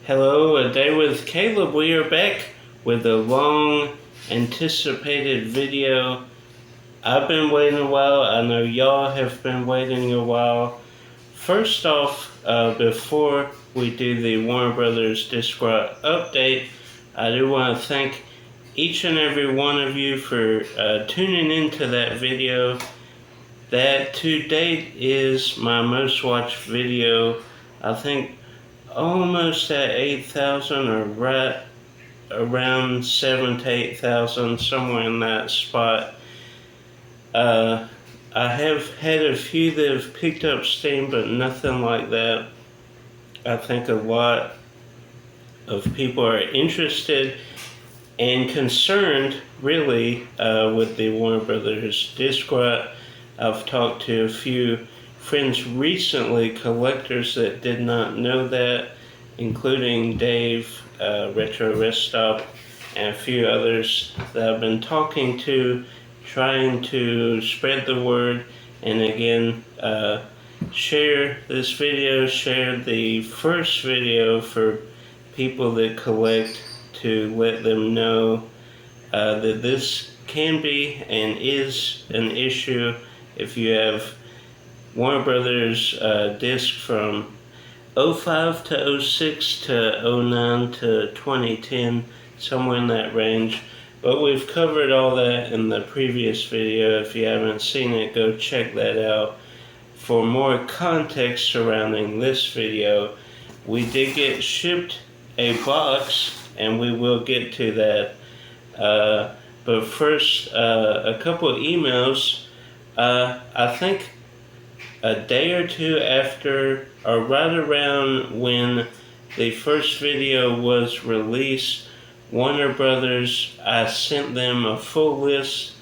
Hello, A Day with Caleb. We are back with a long anticipated video. I've been waiting a while. I know y'all have been waiting a while. First off, before we do the Warner Brothers Discworld update, I do want to thank each and every one of you for tuning into that video. That to date is my most watched video. I think almost at 8,000 or right around 7,000 to 8,000, somewhere in that spot. I have had a few that have picked up steam, but nothing like that. I think a lot of people are interested and concerned, really, with the Warner Brothers Discworld. I've talked to a few friends recently, collectors that did not know that, including Dave, Retro Rest Stop, and a few others that I've been talking to, trying to spread the word, and again, share this video, share the first video for people that collect, to let them know that this can be and is an issue if you have Warner Brothers disc from 05 to 06 to 09 to 2010, somewhere in that range. But we've covered all that in the previous video. If you haven't seen it, go check that out. For more context surrounding this video, we did get shipped a box, and we will get to that. But first, a couple of emails. I think a day or two after, or right around when the first video was released, Warner Brothers, I sent them a full list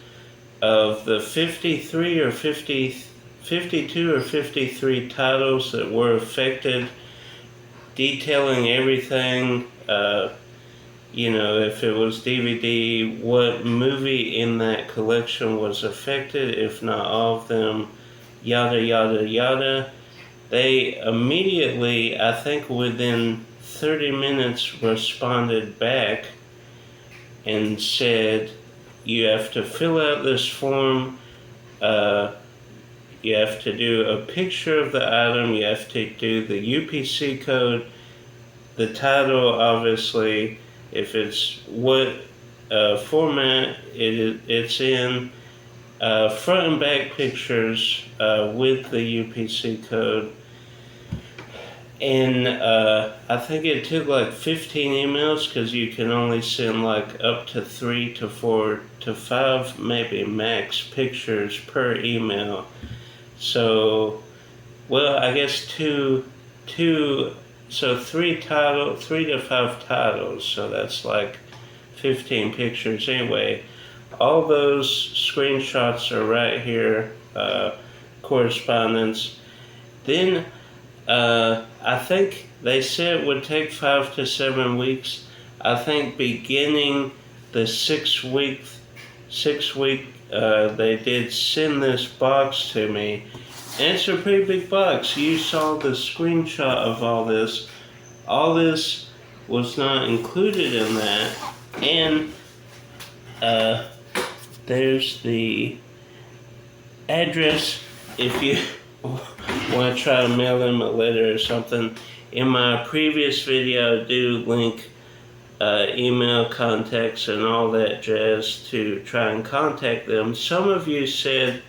of the 52 or 53 titles that were affected, detailing everything, if it was DVD, what movie in that collection was affected, if not all of them, yada yada yada. They immediately, I think within 30 minutes, responded back and said, you have to fill out this form, you have to do a picture of the item, you have to do the UPC code, the title, obviously, if it's what format it's in, front and back pictures with the UPC code. And I think it took like 15 emails, because you can only send like up to 3 to 4 to 5 maybe max pictures per email. So, well, I guess so 3 to 5 titles, so that's like 15 pictures anyway. All those screenshots are right here, correspondence. Then I think they said it would take 5 to 7 weeks. I think beginning the 6 week, they did send this box to me. And it's a pretty big box. You saw the screenshot of all this. All this was not included in that. And there's the address if you want to try to mail them a letter or something. In my previous video, I do link email contacts and all that jazz to try and contact them. Some of you said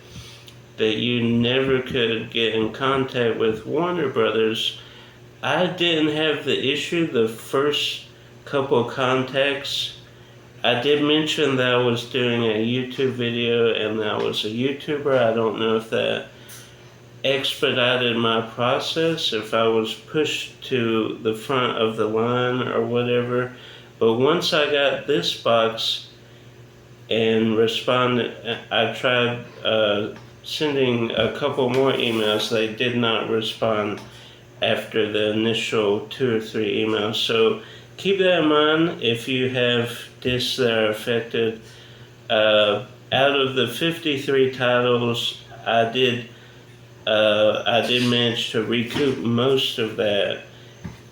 that you never could get in contact with Warner Brothers. I didn't have the issue the first couple contacts. I did mention that I was doing a YouTube video and that I was a YouTuber. I don't know if that expedited my process, if I was pushed to the front of the line or whatever. But once I got this box and responded, I tried sending a couple more emails. They did not respond after the initial 2 or 3 emails. So keep that in mind if you have discs that are affected. Out of the 53 titles, I did manage to recoup most of that.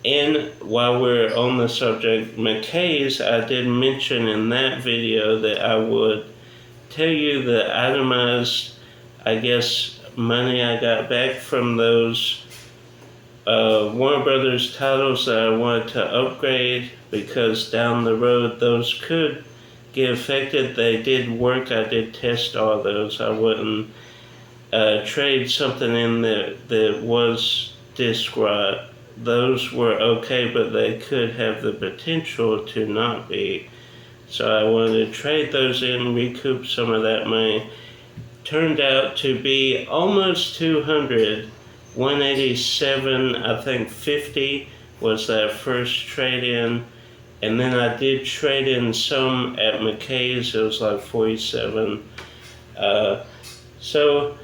And while we're on the subject, McKay's, I did mention in that video that I would tell you the itemized, I guess, money I got back from those Warner Brothers titles that I wanted to upgrade, because down the road those could get affected. They did work. I did test all those. I wouldn't trade something in that was disc rot. Those were okay, but they could have the potential to not be. So I wanted to trade those in, recoup some of that money. Turned out to be almost 200. 187, I think 50 was that first trade in. And then I did trade in some at McKay's. It was like 47. So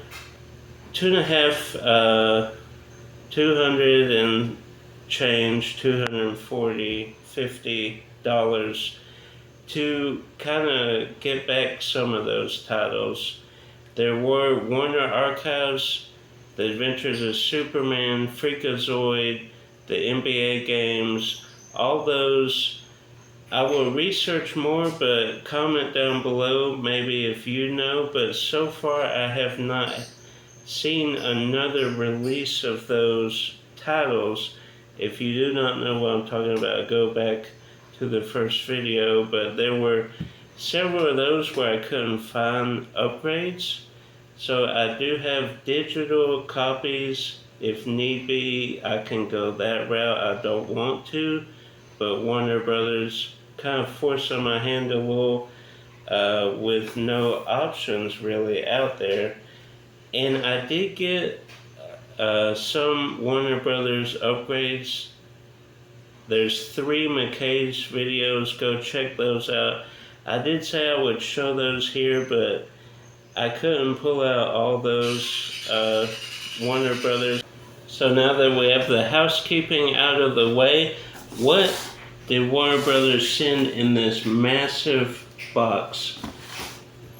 200 and change, 240, $50 to kind of get back some of those titles. There were Warner Archives, The Adventures of Superman, Freakazoid, the NBA games, all those. I will research more, but comment down below maybe if you know. But so far I have not seen another release of those titles. If you do not know what I'm talking about, go back to the first video. But there were several of those where I couldn't find upgrades. So I do have digital copies. If need be, I can go that route. I don't want to, but Warner Brothers kind of forced on my hand a little with no options really out there. And I did get some Warner Brothers upgrades. There's 3 McKay's videos. Go check those out. I did say I would show those here, but I couldn't pull out all those Warner Brothers. So now that we have the housekeeping out of the way, what did Warner Brothers send in this massive box?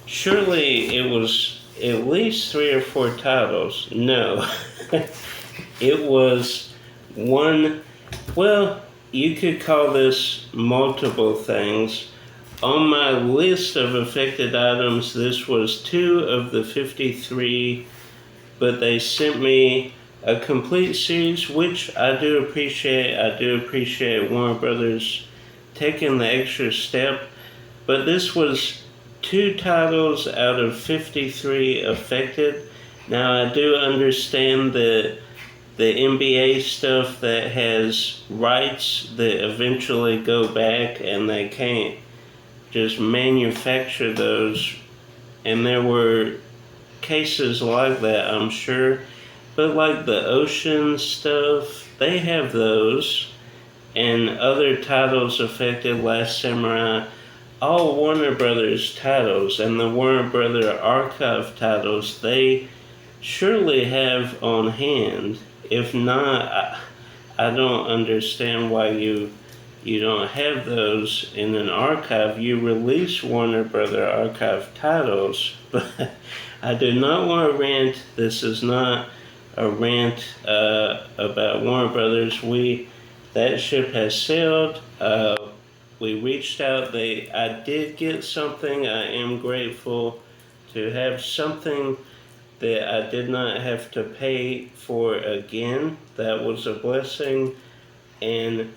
Surely it was at least 3 or 4 titles. No. It was one, well, you could call this multiple things. On my list of affected items, this was 2 of the 53, but they sent me a complete series, which I do appreciate. I do appreciate Warner Brothers taking the extra step, but this was 2 titles out of 53 affected. Now, I do understand that the NBA stuff that has rights that eventually go back and they can't just manufacture those, and there were cases like that, I'm sure. But like the ocean stuff, they have those, and other titles affected, Last Samurai, all Warner Brothers titles, and the Warner Brother archive titles they surely have on hand. If not, I don't understand why you don't have those in an archive. You release Warner Brother archive titles, but I do not want to rant. This is not a rant about Warner Brothers. That ship has sailed. We reached out. I did get something. I am grateful to have something that I did not have to pay for again. That was a blessing. And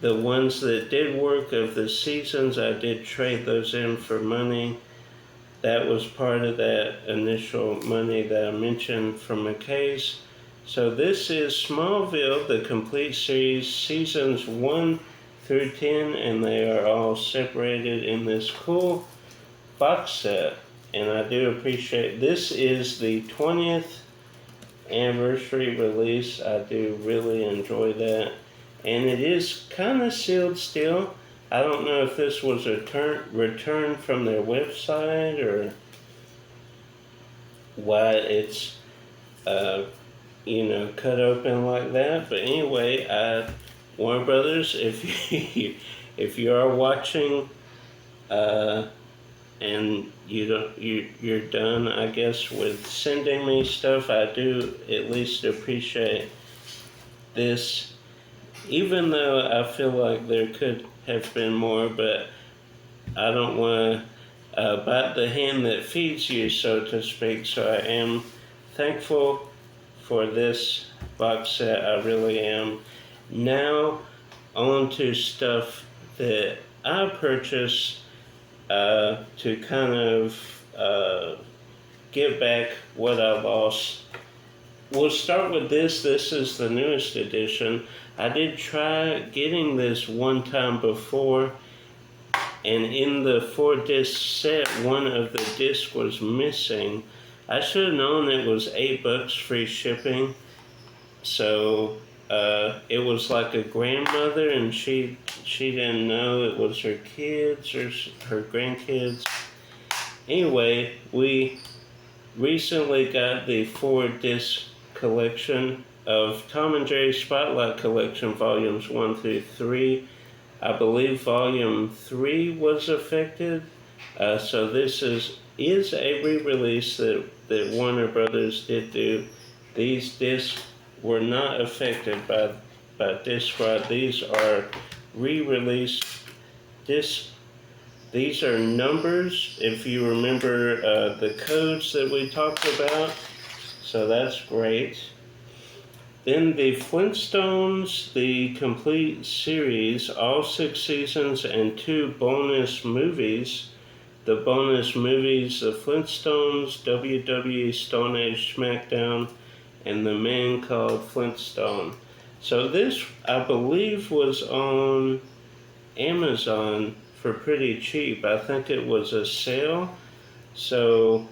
the ones that did work of the seasons, I did trade those in for money. That was part of that initial money that I mentioned from McKay's. So this is Smallville, the complete series, seasons 1 through 10, and they are all separated in this cool box set. And I do appreciate, this is the 20th anniversary release. I do really enjoy that. And it is kind of sealed still. I don't know if this was a return from their website or why it's, cut open like that. But anyway, Warner Brothers, if you are watching, and you're done, I guess, with sending me stuff, I do at least appreciate this even though I feel like there could have been more, but I don't want to bite the hand that feeds you, so to speak. So I am thankful for this box set. I really am. Now, on to stuff that I purchased to kind of get back what I lost. We'll start with this. This is the newest edition. I did try getting this one time before, and in the 4-disc set, one of the discs was missing. I should have known it was $8 free shipping. So it was like a grandmother, and she didn't know it was her kids or her grandkids. Anyway, we recently got the 4-disc collection of Tom and Jerry Spotlight Collection Volumes 1 through 3. I believe Volume 3 was affected. So this is a re-release that Warner Brothers did do. These discs were not affected by Disc Rot. These are re-released discs. These are numbers, if you remember the codes that we talked about. So that's great. Then the Flintstones, the complete series, all 6 seasons and 2 bonus movies. The bonus movies, the Flintstones, WWE Stone Age SmackDown, and The Man Called Flintstone. So this, I believe, was on Amazon for pretty cheap. I think it was a sale. So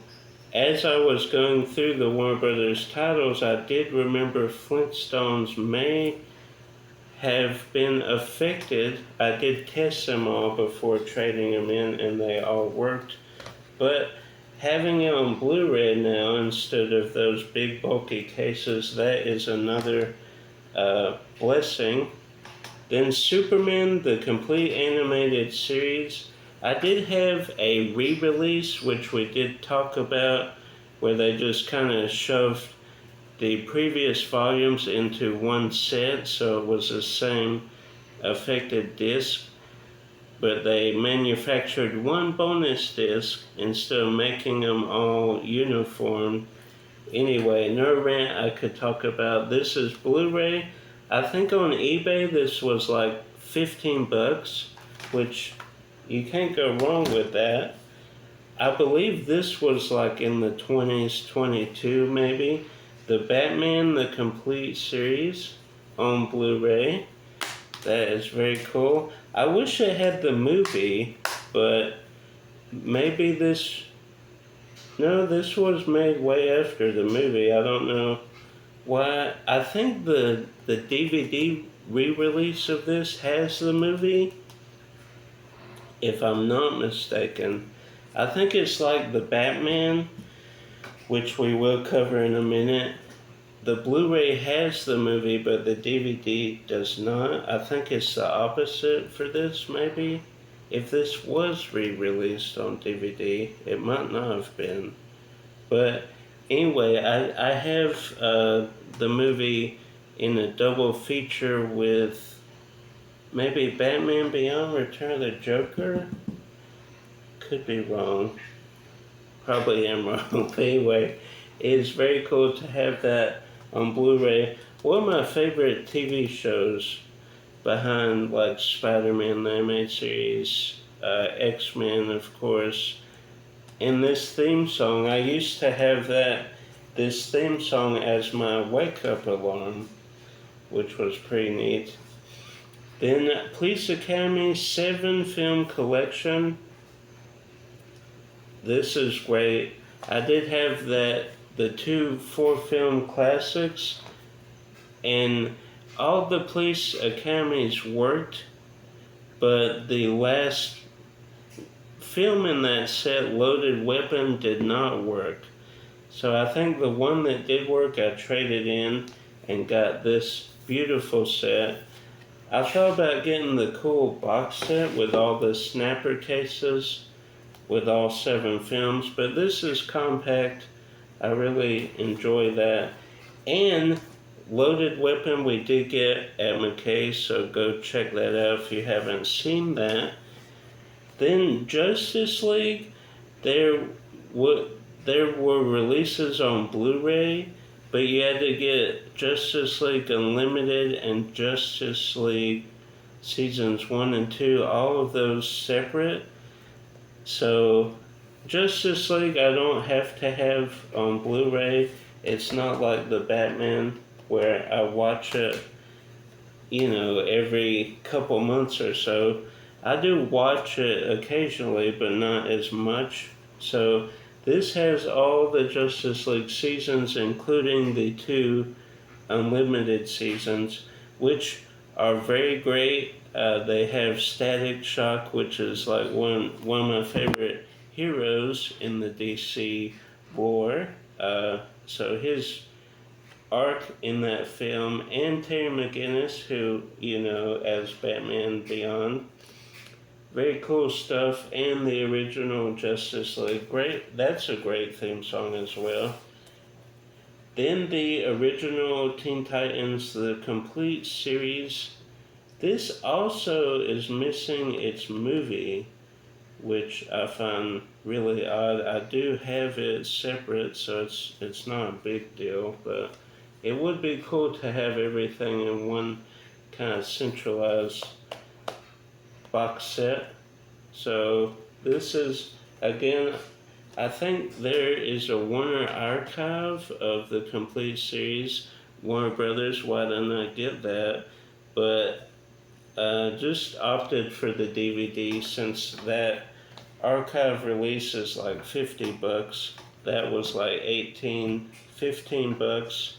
as I was going through the Warner Brothers titles, I did remember Flintstones may have been affected. I did test them all before trading them in, and they all worked. But having it on Blu-ray now instead of those big bulky cases, that is another blessing. Then Superman, the complete animated series. I did have a re-release, which we did talk about, where they just kind of shoved the previous volumes into one set, so it was the same affected disc, but they manufactured one bonus disc instead of making them all uniform. Anyway, no rant I could talk about. This is Blu-ray. I think on eBay this was like $15, which you can't go wrong with that. I believe this was like in the 20s, 22 maybe. The Batman, the complete series on Blu-ray. That is very cool. I wish it had the movie, but maybe this... No, this was made way after the movie. I don't know why. I think the DVD re-release of this has the movie, if I'm not mistaken. I think it's like the Batman, which we will cover in a minute. The Blu-ray has the movie, but the DVD does not. I think it's the opposite for this, maybe. If this was re-released on DVD, it might not have been. But anyway, I have the movie in a double feature with maybe Batman Beyond Return of the Joker. Could be wrong. Probably am wrong. But anyway, it's very cool to have that on Blu-ray. One of my favorite TV shows behind like Spider-Man, the animated series, X-Men, of course, and this theme song. I used to have this theme song as my wake-up alarm, which was pretty neat. Then Police Academy 7 film collection. This is great. I did have the 2 4-film classics, and all the Police Academies worked, but the last film in that set, Loaded Weapon, did not work. So I think the one that did work, I traded in and got this beautiful set. I thought about getting the cool box set with all the snapper cases with all 7 films, but this is compact. I really enjoy that. And Loaded Weapon we did get at McKay, so go check that out if you haven't seen that. Then Justice League, there were releases on Blu-ray, but you had to get Justice League Unlimited and Justice League Seasons 1 and 2, all of those separate. So Justice League I don't have to have on Blu-ray. It's not like the Batman where I watch it, every couple months or so. I do watch it occasionally, but not as much. So this has all the Justice League seasons, including the 2 unlimited seasons, which are very great. They have Static Shock, which is like one of my favorite heroes in the DC lore. So his arc in that film, and Terry McGinnis, who, as Batman Beyond. Very cool stuff, and the original Justice League. Great, that's a great theme song as well. Then the original Teen Titans, the complete series. This also is missing its movie, which I find really odd. I do have it separate, so it's not a big deal, but it would be cool to have everything in one kind of centralized box set. So this is, again, I think there is a Warner archive of the complete series. Warner Brothers, why didn't I get that? But just opted for the DVD since that archive release is like $50. That was like $15.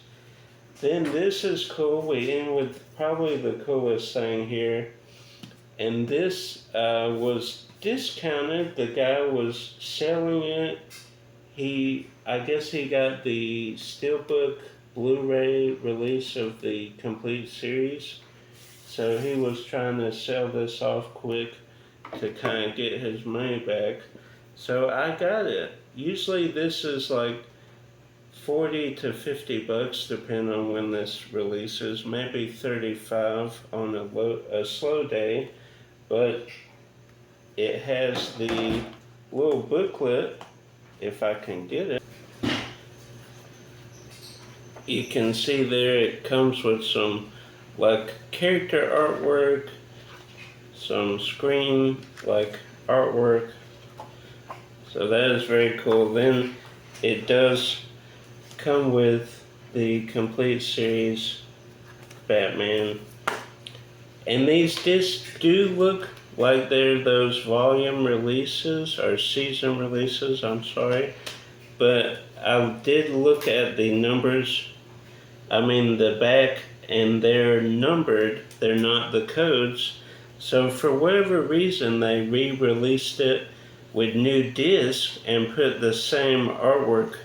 Then this is cool. We end with probably the coolest thing here. And this was discounted. The guy was selling it. I guess he got the Steelbook Blu-ray release of the complete series. So he was trying to sell this off quick to kind of get his money back. So I got it. Usually this is like $40 to $50 depending on when this releases. Maybe $35 on a slow day. But it has the little booklet, if I can get it. You can see there it comes with some like character artwork, some screen like artwork. So that is very cool. Then it does come with the complete series Batman. And these discs do look like they're those volume releases, or season releases, I'm sorry. But I did look at the numbers, the back, and they're numbered, they're not the codes. So for whatever reason, they re-released it with new discs and put the same artwork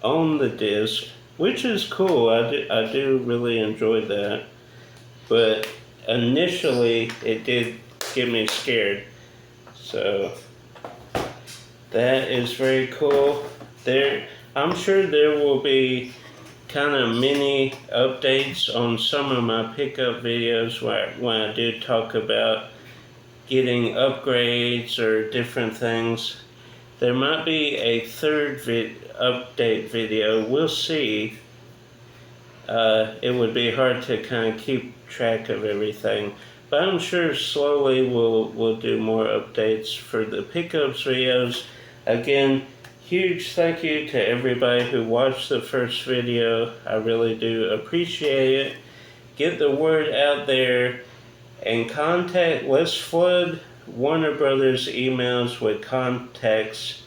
on the disc, which is cool. I do really enjoy that. But initially it did get me scared. So that is very cool. I'm sure there will be kind of mini updates on some of my pickup videos when I do talk about getting upgrades or different things. There might be a third update video. We'll see. It would be hard to kind of keep track of everything, but I'm sure slowly we'll do more updates for the pickups videos. Again, huge thank you to everybody who watched the first video. I really do appreciate it. Get the word out there and let's flood Warner Brothers emails with contacts,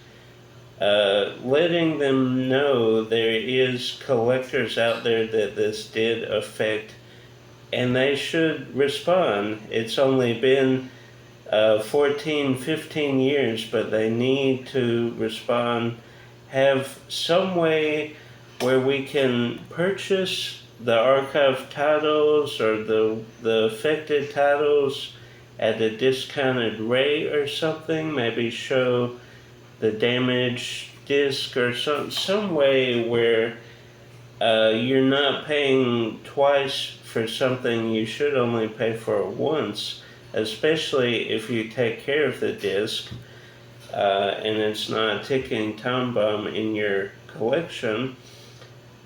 letting them know there is collectors out there that this did affect, and they should respond. It's only been 14, 15 years, but they need to respond, have some way where we can purchase the archive titles or the affected titles at a discounted rate or something. Maybe show the damaged disc or some way where you're not paying twice for something you should only pay for once, especially if you take care of the disc and it's not a ticking time bomb in your collection.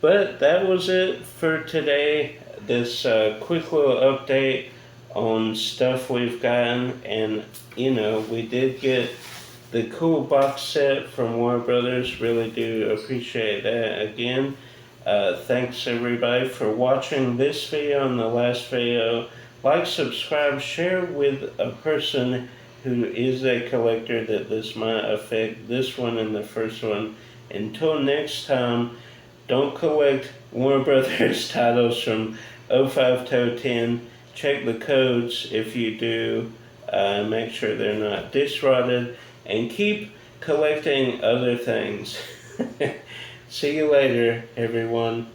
But that was it for today. This quick little update on stuff we've gotten, and we did get the cool box set from Warner Brothers. Really do appreciate that again. Thanks everybody for watching this video and the last video. Like, subscribe, share with a person who is a collector that this might affect, this one and the first one. Until next time, don't collect Warner Brothers titles from '05 to '10. Check the codes if you do. Make sure they're not disrotted. And keep collecting other things. See you later, everyone.